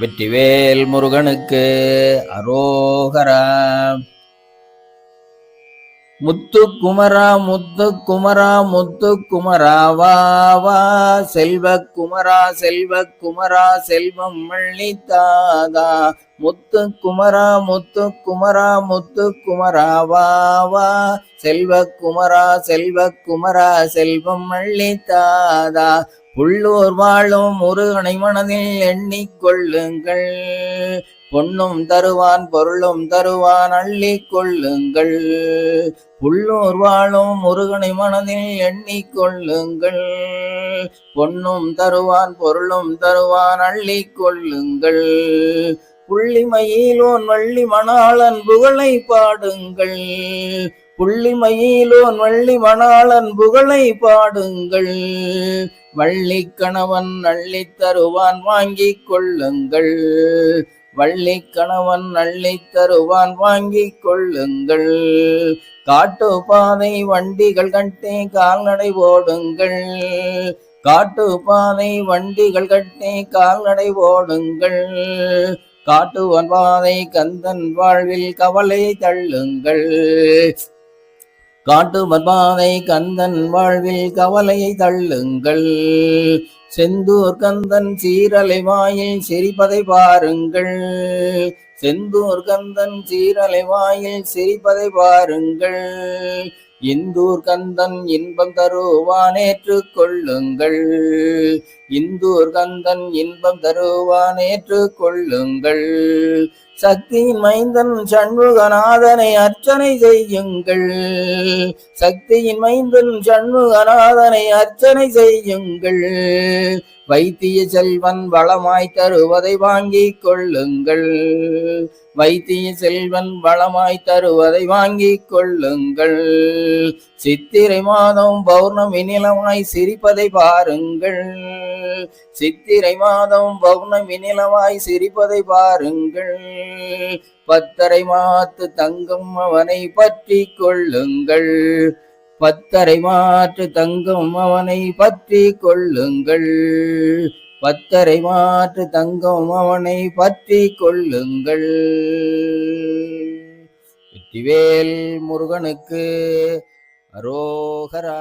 வெற்றிவேல் முருகனுக்கு அரோகரா. முத்துக்குமரா முத்துக்குமரா முத்துக்குமரா வா வா, செல்வக்குமரா செல்வக்குமரா செல்வம் அள்ளித்தாதா. முத்துக்குமரா முத்துக்குமரா முத்துக்குமரா வா வா, செல்வக்குமரா செல்வக்குமரா செல்வம் அள்ளித்தாதா. புள்ளூர் வாழும் முருகனை மனதில் எண்ணிக்கொள்ளுங்கள், பொன்னும் தருவான் பொருளும் தருவான் அள்ளிக் கொள்ளுங்கள். புள்ளூர் வாழும் முருகனை மனதில் எண்ணிக்கொள்ளுங்கள், பொன்னும் தருவான் பொருளும் தருவான் அள்ளிக் கொள்ளுங்கள். புள்ளிமயிலோன் வள்ளி மணாளன் புகழை பாடுங்கள், புள்ளிமயிலோன் வள்ளி மணாளன் புகழை பாடுங்கள். வள்ளி கணவன் அள்ளித் தருவான் வாங்கிக் கொள்ளுங்கள், வள்ளி கணவன் அள்ளித் தருவான் வாங்கிக் கொள்ளுங்கள். காட்டு பாதை வண்டிகள் கட்டி கால்நடை ஓடுங்கள், காட்டு பாதை வண்டிகள் கட்டி கால்நடை ஓடுங்கள். காட்டுவன் பாதை கந்தன் வாழ்வில் கவலை தள்ளுங்கள், காட்டுவன் பாதை கந்தன் வாழ்வில் கவலையை தள்ளுங்கள். செந்தூர் கந்தன் சீரலை வாயில் சிரிப்பதை பாருங்கள், செந்தூர் கந்தன் சீரலை வாயில் சிரிப்பதை பாருங்கள். இந்தூர் கந்தன் இன்பம் தருவான் ஏற்றுக் கொள்ளுங்கள், இந்தூர் கந்தன் இன்பம் தருவான் ஏற்றுக் கொள்ளுங்கள். சக்தியின் மைந்தன் சண்முகநாதனை அர்ச்சனை செய்யுங்கள், சக்தியின் மைந்தன் சண்முகநாதனை அர்ச்சனை செய்யுங்கள். வைத்திய செல்வன் வளமாய் தருவதை வாங்கிக் கொள்ளுங்கள், வைத்திய செல்வன் வளமாய் தருவதை வாங்கிக் கொள்ளுங்கள். சித்திரை மாதம் பௌர்ணமி நிலமாய் சிரிப்பதை பாருங்கள், சித்திரை மாதம் பௌர்ணமி நிலமாய் சிரிப்பதை பாருங்கள். பத்தரை மாத்து தங்கம் அவனை பற்றி கொள்ளுங்கள், பத்தரை மாற்று தங்கம் அவனை பற்றி கொள்ளுங்கள், பத்தரை மாற்று தங்கம் அவனை பற்றி கொள்ளுங்கள். வெற்றிவேல் முருகனுக்கு அரோகரா.